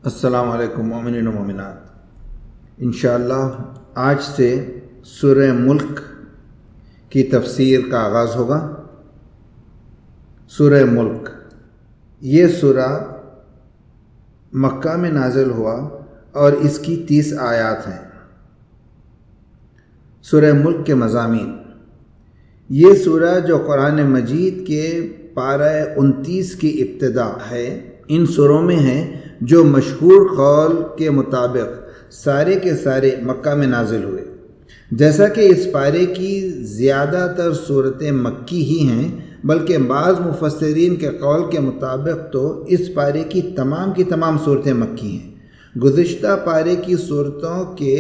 السلام علیکم مومنین و مومنات۔ انشاءاللہ آج سے سورہ ملک کی تفسیر کا آغاز ہوگا۔ سورہ ملک یہ سورہ مکہ میں نازل ہوا اور اس کی 30 آیات ہیں۔ سورہ ملک کے مضامین: یہ سورہ جو قرآن مجید کے پارہ 29 کی ابتدا ہے، ان سوروں میں ہے جو مشہور قول کے مطابق سارے کے سارے مکہ میں نازل ہوئے۔ جیسا کہ اس پارے کی زیادہ تر صورتیں مکی ہی ہیں، بلکہ بعض مفسرین کے قول کے مطابق تو اس پارے کی تمام صورتیں مکی ہیں، گزشتہ پارے کی صورتوں کے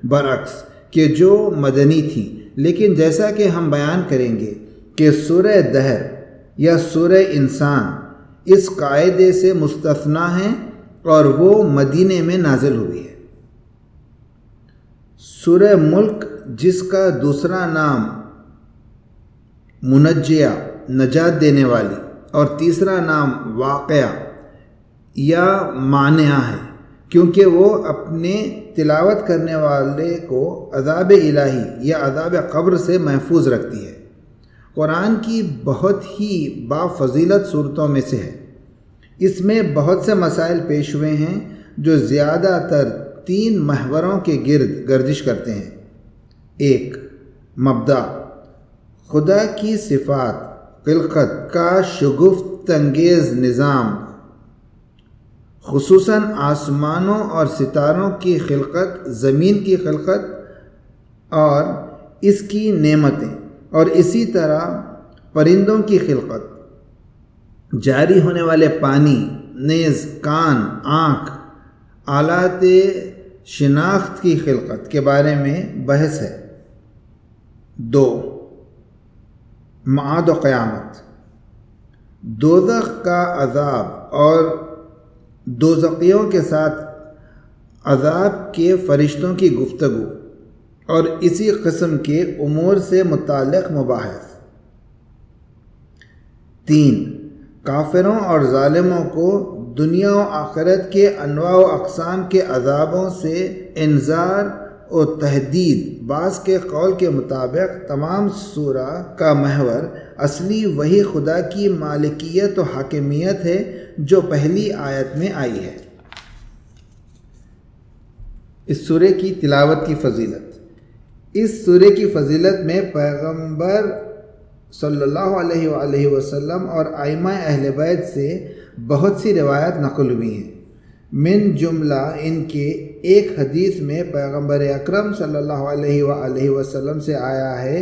برعکس کہ جو مدنی تھیں۔ لیکن جیسا کہ ہم بیان کریں گے کہ سورہ دہر یا سورہ انسان اس قاعدے سے مستثنیٰ ہیں اور وہ مدینے میں نازل ہوئی ہے۔ سورہ ملک، جس کا دوسرا نام منجیہ نجات دینے والی اور تیسرا نام واقعہ یا مانعہ ہے، کیونکہ وہ اپنے تلاوت کرنے والے کو عذاب الہی یا عذاب قبر سے محفوظ رکھتی ہے۔ قرآن کی بہت ہی بافضیلت صورتوں میں سے ہے۔ اس میں بہت سے مسائل پیش ہوئے ہیں جو زیادہ تر 3 محوروں کے گرد گردش کرتے ہیں۔ 1. مبدأ: خدا کی صفات خلقت کا شگفت انگیز نظام، خصوصاً آسمانوں اور ستاروں کی خلقت، زمین کی خلقت اور اس کی نعمتیں، اور اسی طرح پرندوں کی خلقت، جاری ہونے والے پانی، نیز کان، آنکھ، آلات شناخت کی خلقت کے بارے میں بحث ہے۔ 2. معاد و قیامت: دوزخ کا عذاب اور دوزخیوں کے ساتھ عذاب کے فرشتوں کی گفتگو اور اسی قسم کے امور سے متعلق مباحث۔ 3. کافروں اور ظالموں کو دنیا و آخرت کے انواع و اقسام کے عذابوں سے انذار و تحدید۔ بعض کے قول کے مطابق تمام سورہ کا محور اصلی وہی خدا کی مالکیت و حاکمیت ہے جو پہلی آیت میں آئی ہے۔ اس سورہ کی تلاوت کی فضیلت: اس سورہ کی فضیلت میں پیغمبر صلی اللہ علیہ وآلہ وسلم اور ائمہ اہل بیت سے بہت سی روایات نقل ہوئی ہیں۔ من جملہ ان کے ایک حدیث میں پیغمبر اکرم صلی اللہ علیہ وآلہ وسلم سے آیا ہے،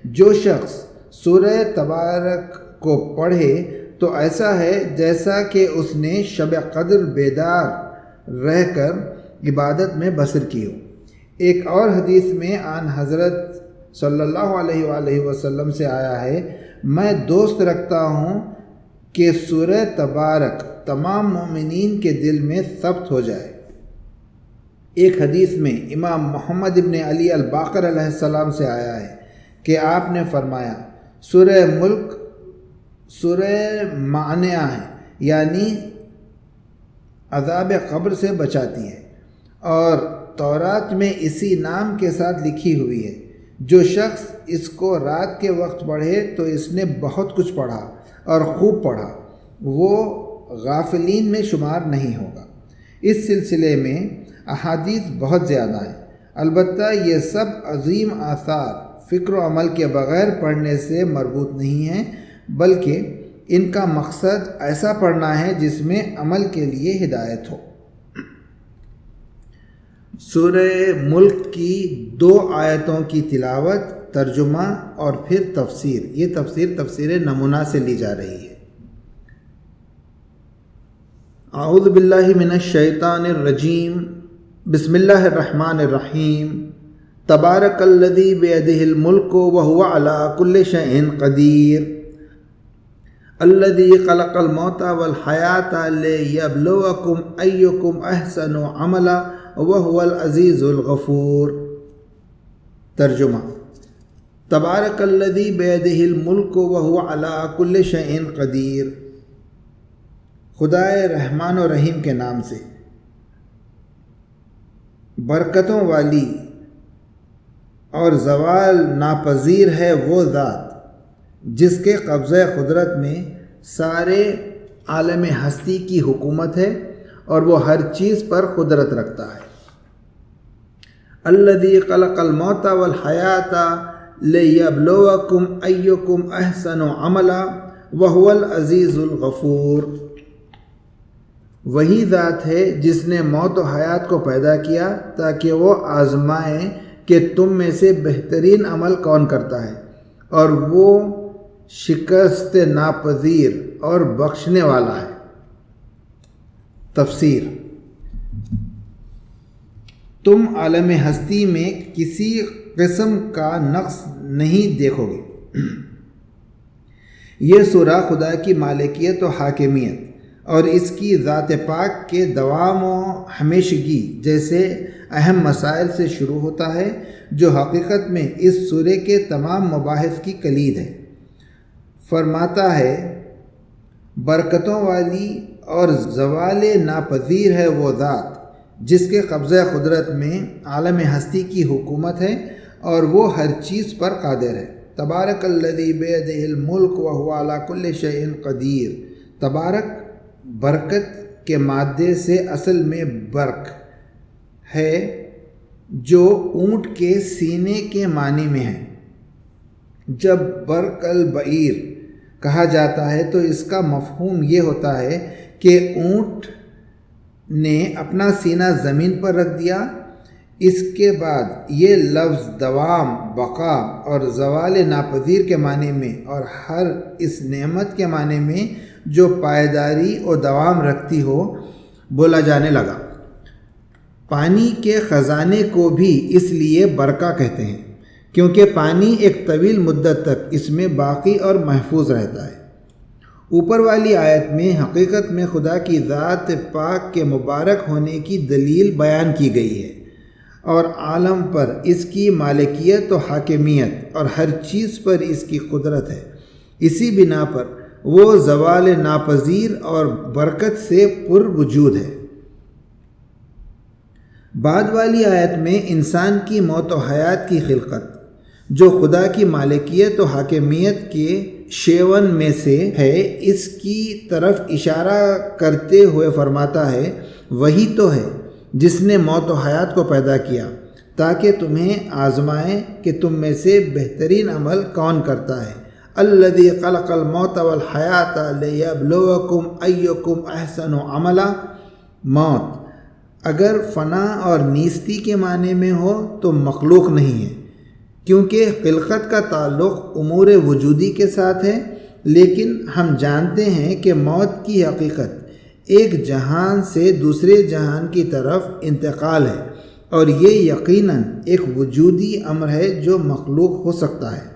جو شخص سورہ تبارک کو پڑھے تو ایسا ہے جیسا کہ اس نے شب قدر بیدار رہ کر عبادت میں بسر کی ہو۔ ایک اور حدیث میں آن حضرت صلی اللہ علیہ وآلہ وسلم سے آیا ہے، میں دوست رکھتا ہوں کہ سورہ تبارک تمام مومنین کے دل میں ثبت ہو جائے۔ ایک حدیث میں امام محمد ابن علی الباقر علیہ السلام سے آیا ہے کہ آپ نے فرمایا، سورہ ملک سورہ مانعہ ہے، یعنی عذاب قبر سے بچاتی ہے، اور تورات میں اسی نام کے ساتھ لکھی ہوئی ہے۔ جو شخص اس کو رات کے وقت پڑھے تو اس نے بہت کچھ پڑھا اور خوب پڑھا، وہ غافلین میں شمار نہیں ہوگا۔ اس سلسلے میں احادیث بہت زیادہ ہیں، البتہ یہ سب عظیم آثار فکر و عمل کے بغیر پڑھنے سے مربوط نہیں ہیں، بلکہ ان کا مقصد ایسا پڑھنا ہے جس میں عمل کے لیے ہدایت ہو۔ سورہ ملک کی 2 آیتوں کی تلاوت، ترجمہ اور پھر تفسیر۔ یہ تفسیر نمونہ سے لی جا رہی ہے۔ اعوذ باللہ من الشیطان الرجیم، بسم اللہ الرحمن الرحیم۔ تبارک الذی بیدہ الملک وہو علی کل شیء قدیر، الذی خلق الموت والحیاۃ لیبلوکم ایکم احسن عملا وہو العزیز الغفور۔ ترجمہ: تبارک الذی بیدہ الملک وہو علی کل شیء قدیر، خدائے رحمان و رحیم کے نام سے برکتوں والی اور زوال ناپذیر ہے وہ ذات جس کے قبضہ قدرت میں سارے عالم ہستی کی حکومت ہے اور وہ ہر چیز پر قدرت رکھتا ہے۔ الذی خلق الموت والحیات لیبلوکم ایکم احسن عملا وہو العزیز الغفور۔ وہی ذات ہے جس نے موت و حیات کو پیدا کیا تاکہ وہ آزمائے کہ تم میں سے بہترین عمل کون کرتا ہے، اور وہ شکست ناپذیر اور بخشنے والا ہے۔ تفسیر: تم عالم ہستی میں کسی قسم کا نقص نہیں دیکھو گے۔ یہ سورہ خدا کی مالکیت و حاکمیت اور اس کی ذات پاک کے دوام و ہمیشگی جیسے اہم مسائل سے شروع ہوتا ہے، جو حقیقت میں اس سورے کے تمام مباحث کی کلید ہے۔ فرماتا ہے، برکتوں والی اور زوال ناپذیر ہے وہ ذات جس کے قبضہ قدرت میں عالم ہستی کی حکومت ہے اور وہ ہر چیز پر قادر ہے۔ تبارک الذی بیدہ الملک وہو علی کل شیء قدیر۔ تبارک برکت کے مادے سے اصل میں برق ہے جو اونٹ کے سینے کے معنی میں ہے۔ جب برق البعیر کہا جاتا ہے تو اس کا مفہوم یہ ہوتا ہے کہ اونٹ نے اپنا سینہ زمین پر رکھ دیا۔ اس کے بعد یہ لفظ دوام، بقا اور زوال ناپذیر کے معنی میں اور ہر اس نعمت کے معنی میں جو پائیداری اور دوام رکھتی ہو بولا جانے لگا۔ پانی کے خزانے کو بھی اس لیے برقہ کہتے ہیں کیونکہ پانی ایک طویل مدت تک اس میں باقی اور محفوظ رہتا ہے۔ اوپر والی آیت میں حقیقت میں خدا کی ذات پاک کے مبارک ہونے کی دلیل بیان کی گئی ہے اور عالم پر اس کی مالکیت و حاکمیت اور ہر چیز پر اس کی قدرت ہے۔ اسی بنا پر وہ زوال ناپذیر اور برکت سے پر وجود ہے۔ بعد والی آیت میں انسان کی موت و حیات کی خلقت جو خدا کی مالکیت و حاکمیت کے شیون میں سے ہے، اس کی طرف اشارہ کرتے ہوئے فرماتا ہے، وہی تو ہے جس نے موت و حیات کو پیدا کیا تاکہ تمہیں آزمائے کہ تم میں سے بہترین عمل کون کرتا ہے۔ الذی خلق الموت والحیات لیبلوکم ایکم احسن عملا۔ موت اگر فنا اور نیستی کے معنی میں ہو تو مخلوق نہیں ہے، کیونکہ خلقت کا تعلق امور وجودی کے ساتھ ہے، لیکن ہم جانتے ہیں کہ موت کی حقیقت ایک جہان سے دوسرے جہان کی طرف انتقال ہے، اور یہ یقیناً ایک وجودی امر ہے جو مخلوق ہو سکتا ہے۔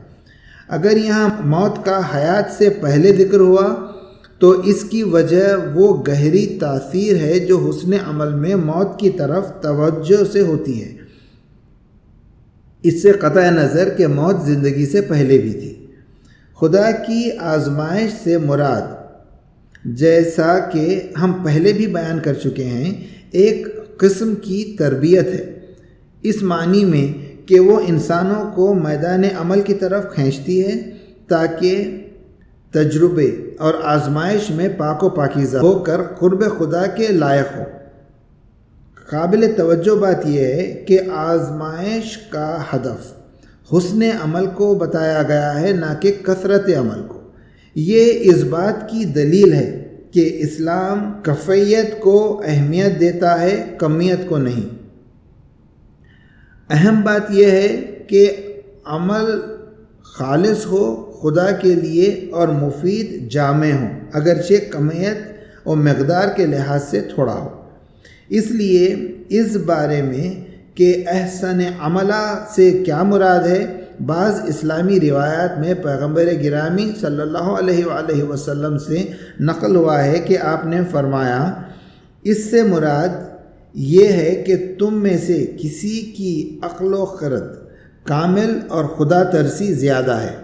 اگر یہاں موت کا حیات سے پہلے ذکر ہوا تو اس کی وجہ وہ گہری تاثیر ہے جو حسن عمل میں موت کی طرف توجہ سے ہوتی ہے، اس سے قطع نظر کہ موت زندگی سے پہلے بھی تھی۔ خدا کی آزمائش سے مراد، جیسا کہ ہم پہلے بھی بیان کر چکے ہیں، ایک قسم کی تربیت ہے، اس معنی میں کہ وہ انسانوں کو میدان عمل کی طرف کھینچتی ہے تاکہ تجربے اور آزمائش میں پاک و پاکیزہ ہو کر قرب خدا کے لائق ہو۔ قابل توجہ بات یہ ہے کہ آزمائش کا ہدف حسن عمل کو بتایا گیا ہے، نہ کہ کثرت عمل کو۔ یہ اس بات کی دلیل ہے کہ اسلام کیفیت کو اہمیت دیتا ہے، کمیت کو نہیں۔ اہم بات یہ ہے کہ عمل خالص ہو، خدا کے لیے اور مفید جامع ہو، اگرچہ کمیت اور مقدار کے لحاظ سے تھوڑا ہو۔ اس لیے اس بارے میں کہ احسن عملہ سے کیا مراد ہے، بعض اسلامی روایات میں پیغمبر گرامی صلی اللہ علیہ وآلہ وسلم سے نقل ہوا ہے کہ آپ نے فرمایا، اس سے مراد یہ ہے کہ تم میں سے کسی کی عقل و خرد کامل اور خدا ترسی زیادہ ہے،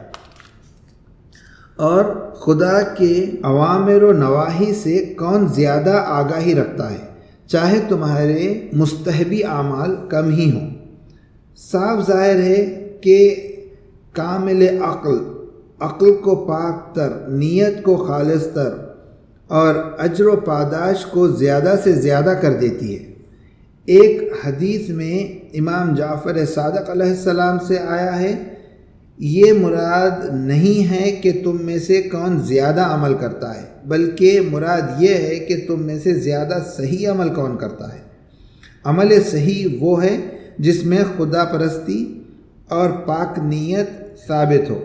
اور خدا کے اوامر و نواہی سے کون زیادہ آگاہی رکھتا ہے، چاہے تمہارے مستحبی اعمال کم ہی ہوں۔ صاف ظاہر ہے کہ کامل عقل کو پاک تر، نیت کو خالص تر اور اجر و پاداش کو زیادہ سے زیادہ کر دیتی ہے۔ ایک حدیث میں امام جعفر صادق علیہ السلام سے آیا ہے، یہ مراد نہیں ہے کہ تم میں سے کون زیادہ عمل کرتا ہے، بلکہ مراد یہ ہے کہ تم میں سے زیادہ صحیح عمل کون کرتا ہے۔ عمل صحیح وہ ہے جس میں خدا پرستی اور پاک نیت ثابت ہو۔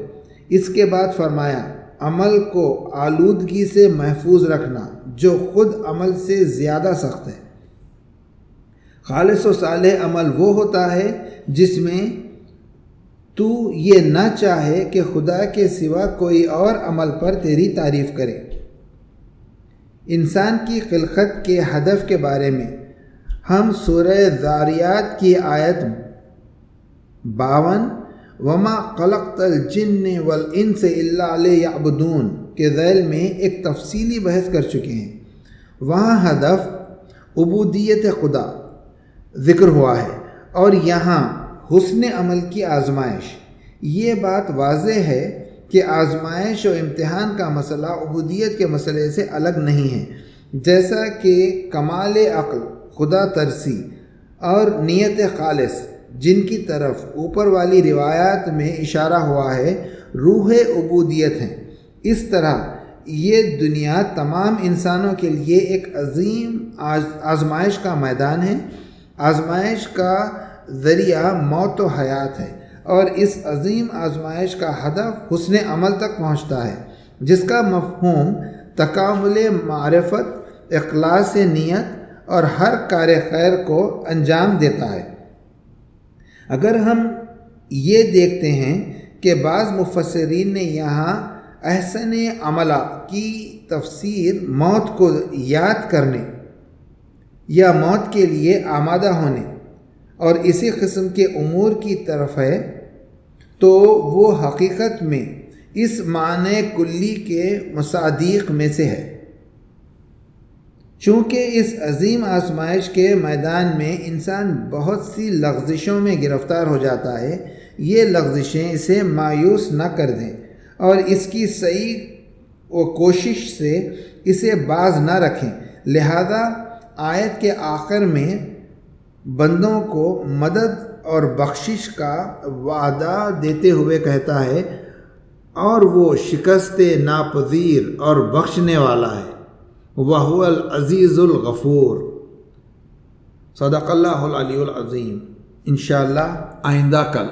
اس کے بعد فرمایا، عمل کو آلودگی سے محفوظ رکھنا جو خود عمل سے زیادہ سخت ہے۔ خالص و صالح عمل وہ ہوتا ہے جس میں تو یہ نہ چاہے کہ خدا کے سوا کوئی اور عمل پر تیری تعریف کرے۔ انسان کی خلقت کے ہدف کے بارے میں ہم سورہ ذاریات کی آیت 52 وما خلقت الجن والانس الا لیعبدون کے ذیل میں ایک تفصیلی بحث کر چکے ہیں۔ وہاں ہدف عبودیت خدا ذکر ہوا ہے اور یہاں حسن عمل کی آزمائش۔ یہ بات واضح ہے کہ آزمائش و امتحان کا مسئلہ عبودیت کے مسئلے سے الگ نہیں ہے، جیسا کہ کمال عقل، خدا ترسی اور نیت خالص، جن کی طرف اوپر والی روایات میں اشارہ ہوا ہے، روح عبودیت ہیں۔ اس طرح یہ دنیا تمام انسانوں کے لیے ایک عظیم آزمائش کا میدان ہے۔ آزمائش کا ذریعہ موت و حیات ہے اور اس عظیم آزمائش کا ہدف حسن عمل تک پہنچتا ہے، جس کا مفہوم تکامل معرفت، اخلاص نیت اور ہر کار خیر کو انجام دیتا ہے۔ اگر ہم یہ دیکھتے ہیں کہ بعض مفسرین نے یہاں احسن عملہ کی تفسیر موت کو یاد کرنے یا موت کے لیے آمادہ ہونے اور اسی قسم کے امور کی طرف ہے، تو وہ حقیقت میں اس معنی کلی کے مصادیق میں سے ہے۔ چونکہ اس عظیم آزمائش کے میدان میں انسان بہت سی لغزشوں میں گرفتار ہو جاتا ہے، یہ لغزشیں اسے مایوس نہ کر دیں اور اس کی صحیح و کوشش سے اسے باز نہ رکھیں۔ لہذا آیت کے آخر میں بندوں کو مدد اور بخشش کا وعدہ دیتے ہوئے کہتا ہے، اور وہ شکست ناپذیر اور بخشنے والا ہے، وَهُوَ الْعَزِيزُ الْغَفُورُ۔ صدق اللہ العلی العظیم۔ انشاءاللہ آئندہ کل